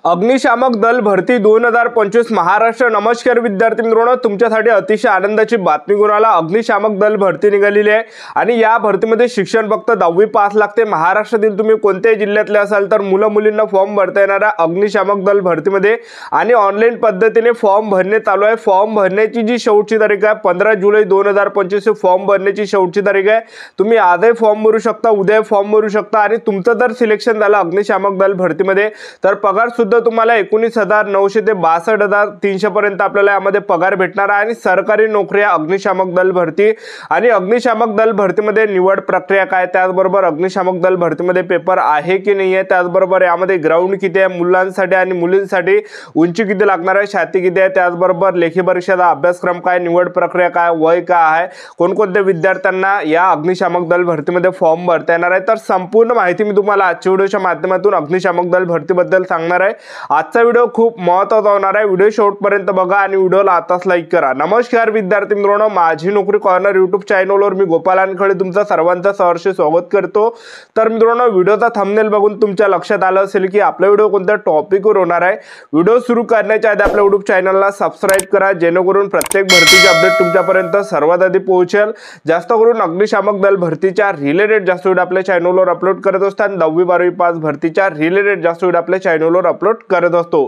अग्निशामक दल भरती 2025 महाराष्ट्र। नमस्कार विद्यार्थी मित्रांनो, तुमच्यासाठी अतिशय आनंदाची बातमी घेऊन आला। अग्निशामक दल भरती निघालेली आहे आणि या भरतीमध्ये शिक्षण फक्त 10वी पास लागते। महाराष्ट्रातील तुम्ही कोणत्याही जिल्ह्यातले असाल तर मुलं मुलींना फॉर्म भरता येणार आहे अग्निशामक दल भरतीमध्ये आणि ऑनलाईन पद्धतीने फॉर्म भरणे चालू आहे। फॉर्म भरण्याची जी शेवटची तारीख आहे 15 जुलै 2025 फॉर्म भरण्याची शेवटची तारीख आहे। तुम्ही आजही फॉर्म भरू शकता, उद्या फॉर्म भरू शकता आणि तुमचं जर सिलेक्शन झालं अग्निशामक दल भरतीमध्ये तर पगार सुद्धा तुम्हाला 19,900 ते 62,300 पर्यंत आपल्याला यामध्ये पगार भेटणार आहे। आणि सरकारी नोकरी अग्निशामक दल भरती आणि अग्निशामक दल भरतीमध्ये निवड प्रक्रिया काय, त्याचबरोबर अग्निशामक दल भरतीमध्ये पेपर आहे की नाही आहे, त्याचबरोबर यामध्ये ग्राउंड किती आहे मुलांसाठी आणि मुलींसाठी, उंची किती लागणार आहे, छाती किती आहे, त्याचबरोबर लेखी परीक्षेचा अभ्यासक्रम काय, निवड प्रक्रिया काय, वय काय आहे, कोणकोणत्या विद्यार्थ्यांना या अग्निशामक दल भरतीमध्ये फॉर्म भरता येणार आहे, तर संपूर्ण माहिती मी तुम्हाला आजच्या व्हिडिओच्या माध्यमातून अग्निशामक दल भरतीबद्दल सांगणार आहे। आजचा व्हिडिओ खूप महत्त्वाचा होणार आहे, व्हिडिओ शेवटपर्यंत बघा आणि व्हिडिओला आताच लाईक करा। नमस्कार विद्यार्थी मित्रांनो, माझी नोकरी कॉर्नर यूट्यूब चॅनलवर मी गोपाल अनखळे तुमचं सर्वांचं सहर्ष स्वागत करतो। तर मित्रांनो, व्हिडिओचा थंबनेल बघून तुमच्या लक्षात आलं असेल की आपला व्हिडिओ कोणत्या टॉपिकवर होणार आहे। व्हिडिओ सुरू करण्याच्या आधी आपल्या यूट्यूब चॅनलला सबस्क्राइब करा जेणेकरून प्रत्येक भरतीची अपडेट तुमच्यापर्यंत सर्वात आधी पोहोचेल। जास्त करून अग्निशामक दल भरतीच्या रिलेटेड जास्त व्हिडिओ आपल्या चॅनलवर अपलोड करत असतात। 10वी 12वी पास भरतीच्या रिलेटेड जास्त व्हिडिओ आपल्या चॅनलवर अपलोड करत असतो।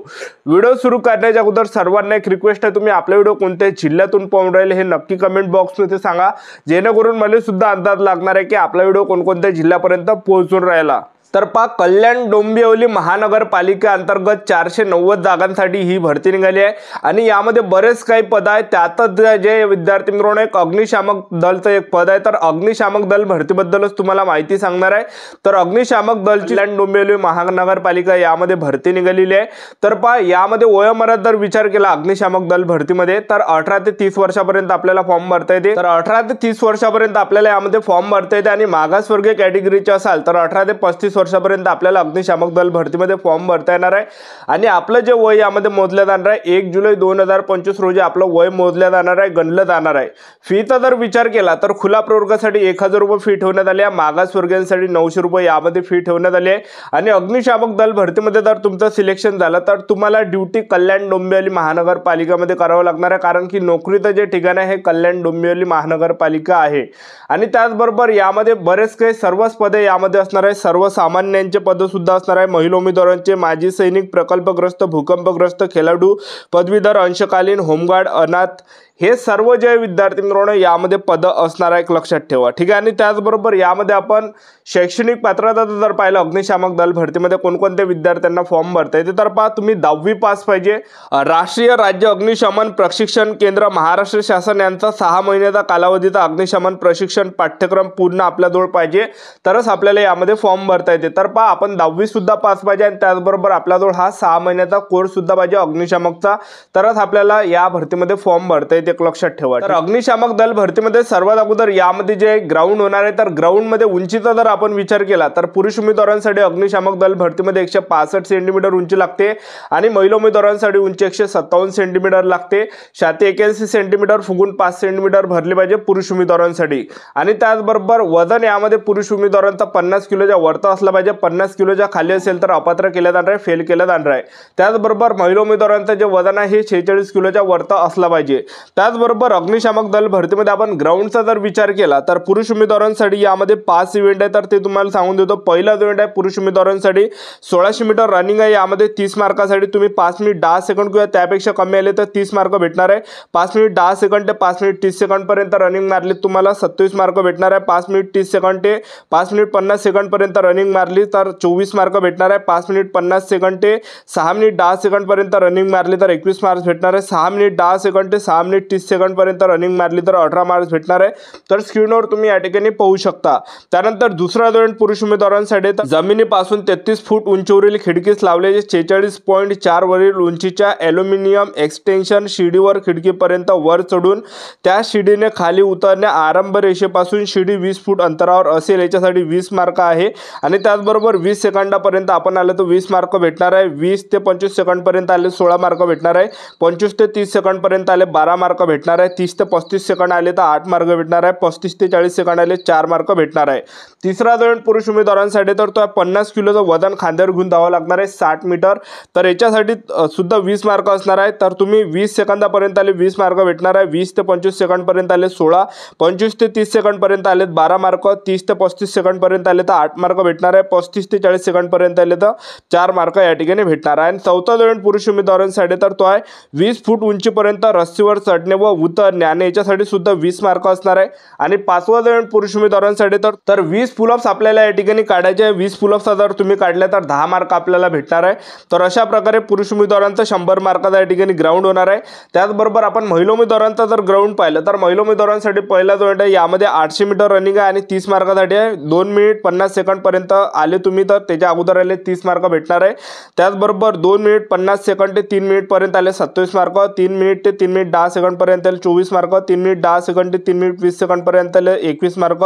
व्हिडिओ सुरू करण्याच्या अगोदर सर्वांना एक रिक्वेस्ट आहे, तुम्ही आपला व्हिडिओ कोणत्या जिल्ह्यातून पाहून राहिले हे नक्की कमेंट बॉक्समध्ये सांगा जेणेकरून मला सुद्धा अंदाज लागणार आहे की आपला व्हिडिओ कोणकोणत्या जिल्ह्यापर्यंत पोहोचून राहिला। तर कल्याण डोंबिवली महानगरपालिका अंतर्गत 490 जागांसाठी ही भरती निघाली आहे आणि यामध्ये बरेच काही पद आहेत। त्यातच जे विद्यार्थी मित्रांनो एक अग्निशामक दलचं एक पद आहे, तर अग्निशामक दल भरतीबद्दलच तुम्हाला माहिती सांगणार आहे। तर अग्निशामक दलची कल्याण डोंबिवली महानगरपालिका यामध्ये भरती निघालेली आहे। तर यामध्ये वयोमर्यादा जर विचार केला अग्निशामक दल भरतीमध्ये तर 18 ते 30 वर्षापर्यंत आपल्याला फॉर्म भरता येते। तर 18 ते 30 वर्षापर्यंत आपल्याला यामध्ये फॉर्म भरता येते आणि मागासवर्गीय कॅटेगरीचे असाल तर 18 ते 35 वर्षापर्यंत आपल्याला अग्निशामक दल भरतीमध्ये फॉर्म भरता येणार आहे। आणि आपलं जे वय यामध्ये मोजलं जाणार आहे 1 जुलै 2025 रोजी आपलं वय मोजलं जाणार आहे, गणलं जाणार आहे। फीचा जर विचार केला तर खुला प्रवर्गासाठी 1000 रुपये फी ठेवण्यात आली आहे, मागासवर्गीयांसाठी 900 रुपये यामध्ये फी ठेवण्यात आली आहे। आणि अग्निशामक दल भरतीमध्ये जर तुमचं सिलेक्शन झालं तर तुम्हाला ड्युटी कल्याण डोंबिवली महानगरपालिकेमध्ये करावं लागणार आहे, कारण की नोकरीचं जे ठिकाण आहे हे कल्याण डोंबिवली महानगरपालिका आहे। आणि त्याचबरोबर यामध्ये बरेच काही सर्वच पदे यामध्ये असणार आहे, सर्वसामान्यांचे पद सुद्धा असणार आहे। महिला उमेदवारांचे माजी सैनिक, प्रकल्पग्रस्त, भूकंपग्रस्त, खेळाडू, पदवीधर, अंशकालीन, होमगार्ड, अनाथ हे सर्व जे विद्यार्थी मित्रांनो यामध्ये पद असणार आहे, लक्षात ठेवा, ठीक आहे। आणि त्याचबरोबर यामध्ये आपण शैक्षणिक पात्रता जर पाहिलं अग्निशामक दल भरतीमध्ये कोणकोणत्या विद्यार्थ्यांना फॉर्म भरता येते तर तुम्ही 10वी पास पाहिजे। राष्ट्रीय राज्य अग्निशमन प्रशिक्षण केंद्र महाराष्ट्र शासन यांचा 6 महिन्याचा कालावधीचा अग्निशमन प्रशिक्षण पाठ्यक्रम पूर्ण आपल्याजवळ पाहिजे तरच आपल्याला यामध्ये फॉर्म भरता येते। तर आपण 10वी सुद्धा पास पाहिजे आणि त्याचबरोबर आपल्याजवळ हा 6 महिन्याचा कोर्स सुद्धा पाहिजे अग्निशामकचा, तरच आपल्याला या भरतीमध्ये फॉर्म भरता येते, लक्षात ठेवा। तर अग्निशामक दल भरतीमध्ये सर्वात अगोदर यामध्ये जे ग्राउंड होणार आहे तर ग्राउंड मध्ये उंचीचा जर आपण विचार केला तर पुरुष उमेदवारांसाठी अग्निशामक दल भरतीमध्ये 165 सेंटीमीटर उंची लागते आणि महिला उमेदवारांसाठी उंची 157 सेंटीमीटर लागते। छाती 81 सेंटीमीटर, फुगून 5 सेंटीमीटर भरली पाहिजे पुरुष उमेदवारांसाठी। आणि त्याचबरोबर वजन यामध्ये पुरुष उमेदवारांचा 50 किलोच्या वरती असला पाहिजे, 50 किलोच्या खाली असेल तर अपात्र केलं जाणार आहे, फेल केलं जाणार आहे। त्याचबरोबर महिला उमेदवारांचं जे वजन आहे हे 46 किलोच्या वरती असला पाहिजे। त्याचबरोबर अग्निशामक दल भरतीमध्ये आपण ग्राउंडचा जर विचार केला तर पुरुष उमेदवारांसाठी यामध्ये 5 इव्हेंट आहे, तर ते तुम्हाला सांगून देतो। पहिला इव्हेंट आहे पुरुष उमेदवारांसाठी 1600 मीटर रनिंग आहे, यामध्ये 30 मार्कासाठी तुम्ही 5 मिनिट 10 सेकंड किंवा त्यापेक्षा कमी आले तर 30 मार्क भेटणार आहे। 5 मिनिट 10 सेकंड ते 5 मिनिट 30 सेकंड पर्यंत रनिंग मारली तुम्हाला 27 मार्क भेटणार आहे। 5 मिनिट 30 सेकंड ते 5 मिनिट 50 सेकंड पर्यंत रनिंग मारली तर 24 मार्क भेटणार आहे। 5 मिनिट 50 सेकंड ते 6 मिनिट 10 सेकंड पर्यंत रनिंग मारली तर 21 मार्क्स भेटणार आहे। 6 मिनिट 10 सेकंड ते 6 मिनिट 30 सेकंड पर्यंत रनिंग मारली तर 18 मार्क्स भेटणार आहे। तर स्क्रीनवर तुम्ही या ठिकाणी पाहू शकता। त्यानंतर दुसरा इव्हेंट पुरुष उमेदवारांसाठी जमिनीपासून 33 फूट उंचीवरील खिडकीस लावलेले 46.4 वरील उंचीच्या ॲल्युमिनियम एक्सटेन्शन शिडीवर खिडकीपर्यंत वर चढून त्या शिडीने खाली उतरणे, आरंभ रेषेपासून शिडी 20 फूट अंतरावर असेल, याच्यासाठी 20 मार्क आहे। आणि त्याचबरोबर 20 सेकंदापर्यंत आपण आले तर 20 मार्क भेटणार आहे। 20 ते 25 सेकंड पर्यंत आले 16 मार्क भेटणार आहे। 25 ते 30 सेकंड पर्यंत आले 12 मार्क मार्क भेटणार आहे. 30 ते 35 सेकंड आले तर 8 मार्क भेटणार आहे. 35 ते 40 सेकंड आले 4 मार्क भेटणार आहे. तिसरा दौंड पुरुष उमेदवारांसाठी तर तो 50 किलोचं वजन खांद्यावर घेऊन धावावं लागणार आहे 60 मीटर. तर याच्यासाठी सुद्धा 20 मार्क असणार आहे. तर तुम्ही 20 सेकंदापर्यंत आले 20 मार्क भेटणार आहे. 20 ते 25 सेकंडपर्यंत आले 16, 25 ते 30 सेकंडपर्यंत आले 12 मार्क, 30 ते 35 सेकंडपर्यंत आले तर 8 मार्क भेटणार आहे. 35 ते 40 सेकंडपर्यंत आले तर 4 मार्क या ठिकाणी भेटणार आहे. आणि चौथा दौंड पुरुष उमेदवारांसाठी तर तो आहे 20 फूट उंचीपर्यंत रस्सीवर चढणे व उतरणे आणि याच्यासाठी सुद्धा 20 मार्क असणार आहे. आणि पाचवा दौंड पुरुष उमेदवारांसाठी तर 20 पुलअप्स आपल्याला या ठिकाणी काढायचे आहे. 20 पुलअप्स जर तुम्ही काढले तर 10 मार्क आपल्याला भेटणार आहे. तर अशा प्रकारे पुरुष उमेदवारांचा 100 मार्काचा या ठिकाणी ग्राउंड होणार आहे. त्याचबरोबर आपण महिला उमेदवारांचा जर ग्राउंड पाहिलं तर महिला उमेदवारांसाठी पहिला दौंड आहे यामध्ये 800 मीटर रनिंग आहे आणि 30 मार्कासाठी आहे. 2 मिनिट 50 सेकंडपर्यंत आले तुम्ही तर त्याच्या अगोदर आले 30 मार्क भेटणार आहे. त्याचबरोबर 2 मिनिट 50 सेकंड ते 3 मिनिटपर्यंत आले 27 मार्क, 3 मिनिट ते 3 मिनिट 10 सेकंडपर्यंत आले 24 मार्क, 3 मिनिट 10 सेकंड ते 3 मिनिट 20 सेकंडपर्यंत आले 21 मार्क,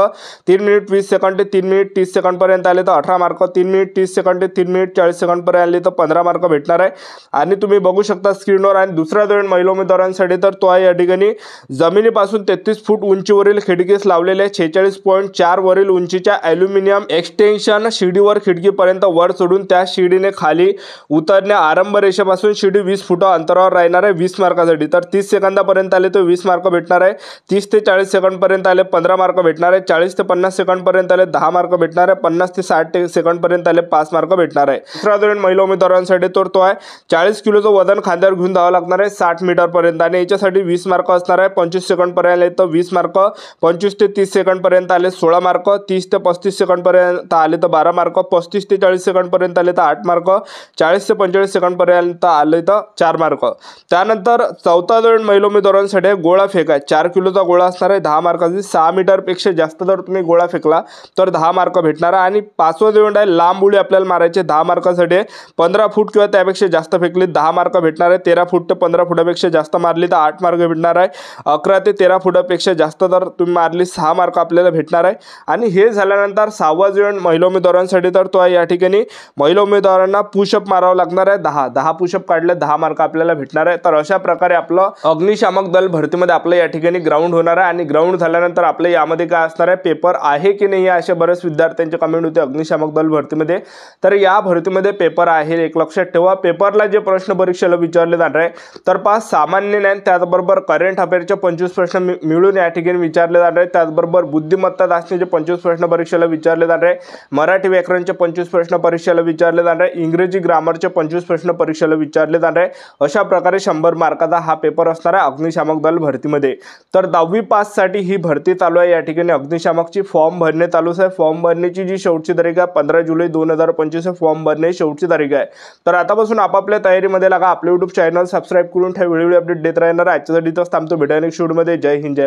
3 मिनिट 20 सेकंड ते 3 मिनिट 30 सेकंडपर्यंत आले तर 18 मार्क, 3 मिनिट 30 सेकंड ते 3 मिनिट 40 सेकंडपर्यंत आले तर 15 मार्क भेटणार आहे. आणि तुम्ही बघू शकता स्क्रीनवर. आणि दुसरा दौंड महिला उमेदवारांसाठी तर तो आहे या ठिकाणी जमिनीपासून 33 फूट उंचीवरील खिडकीस लावलेल्या 46.4 वरील उंचीच्या ॲल्युमिनियम एक्सटेन्शन शिडीवर खिडकीपर्यंत वर चढून त्या शिडीने खाली उतरण्या आरंभ रेषेपासून शिडी 20 फूट अंतरावर राहणार आहे 20 मार्कासाठी. तर 30 सेकंदापर्यंत आले तर 20 मार्क भेटणार आहे. 30 ते 40 सेकंडपर्यंत आले 15 मार्क भेटणार आहे. 40 ते 50 सेकंडपर्यंत आले 10 मार्क भेटणार आहे. 50 ते 60 सेकंडपर्यंत आले 5 मार्क भेटणार आहे. दुसरा दौंड महिला उमेदवारांसाठी तर तो आहे 40 किलोचं वजन खांद्यावर घेऊन धावावं लागणार आहे 60 मीटरपर्यंत आणि याच्यासाठी 20 मार्क असणार आहे. 25 सेकंडपर्यंत आले तर 20 मार्क, 25 ते 30 सेकंडपर्यंत आले 16 मार्क, 30 ते 35 सेकंडपर्यंत आले तर 12 मार्क, 35 ते 40 सेकंडपर्यंत आले तर 8 मार्क, 40 ते 45 सेकंडपर्यंत आले तर 4 मार्क. त्यानंतर चौथा दौंड महिला उमेदवारांसाठी गोळा फेक आहे. 4 किलोचा गोळा असणार आहे 10 मार्काचा. 6 मीटरपेक्षा जास्त जर तुम्ही गोळा फेकला तर 10 मार्क भेटणार आहे. आणि पाचवा दौंड आहे लांब उडी आपल्याला मारायचे 10 मार्कासाठी. 15 फूट किंवा त्यापेक्षा जास्त फेकली 10 मार्क भेटणार आहे. 13 फूट ते 15 फुटापेक्षा जास्त मारली तर 8 मार्क भेटणार आहे. 11 ते 13 फुटापेक्षा जास्त जर तुम्ही मारली 6 मार्क आपल्याला भेटणार आहे. आणि हे झाल्यानंतर 6वा दौंड महिला उमेदवारांसाठी तर तो आहे या ठिकाणी महिला उमेदवारांना पुशअप मारावं लागणार आहे 10 पुशअप काढले 10 मार्क आपल्याला भेटणार आहे. तर अशा प्रकारे आपलं अग्निशामक दल भरतीमध्ये आपलं या ठिकाणी ग्राउंड होणार आहे. आणि ग्राउंड झाल्यानंतर आपलं यामध्ये काय असणार आहे पेपर आहे की नाही असे बरेच विद्यार्थ्यांचे कमेंट होते अग्निशामक दल भरतीमध्ये. तर या भरतीमध्ये पेपर आहे एक लक्षात ठेवा. पेपरला जे प्रश्न परीक्षेला विचारले जाणार आहे तर 5 सामान्य ज्ञान त्याचबरोबर करंट अफेअरचे 25 प्रश्न मिळून या ठिकाणी विचारले जाणार आहे. त्याचबरोबर बुद्धिमत्ता चाचणीचे 25 प्रश्न परीक्षेला विचारले जाणार आहे. मराठी व्याकरणचे 25 प्रश्न परीक्षेला विचारले जाणार आहे. इंग्रजी ग्रामरचे 25 प्रश्न परीक्षेला विचारले जाणार आहे. अशा प्रकारे 100 मार्काचा हा पेपर असणार आहे अग्निशामक दल भरतीमध्ये. तर 10वी पाससाठी ही भरती चालू आहे. या ठिकाणी अग्निशामकची फॉर्म भरणे चालूच आहे. फॉर्म भरण्याची जी शेवटची तारीख आहे 15 जुलै 2025 फॉर्म भरणे शेवटची तारीख आहे. तर आतापासून आपापल्या तयारीमध्ये लागा. आपले YouTube चॅनल सबस्क्राईब करून ठेवा. वेळोवेळी अपडेट देत राहणार. आजच्यासाठी तर थांबतो. भेटूया नेक्स्ट व्हिडिओमध्ये. जय हिंद जय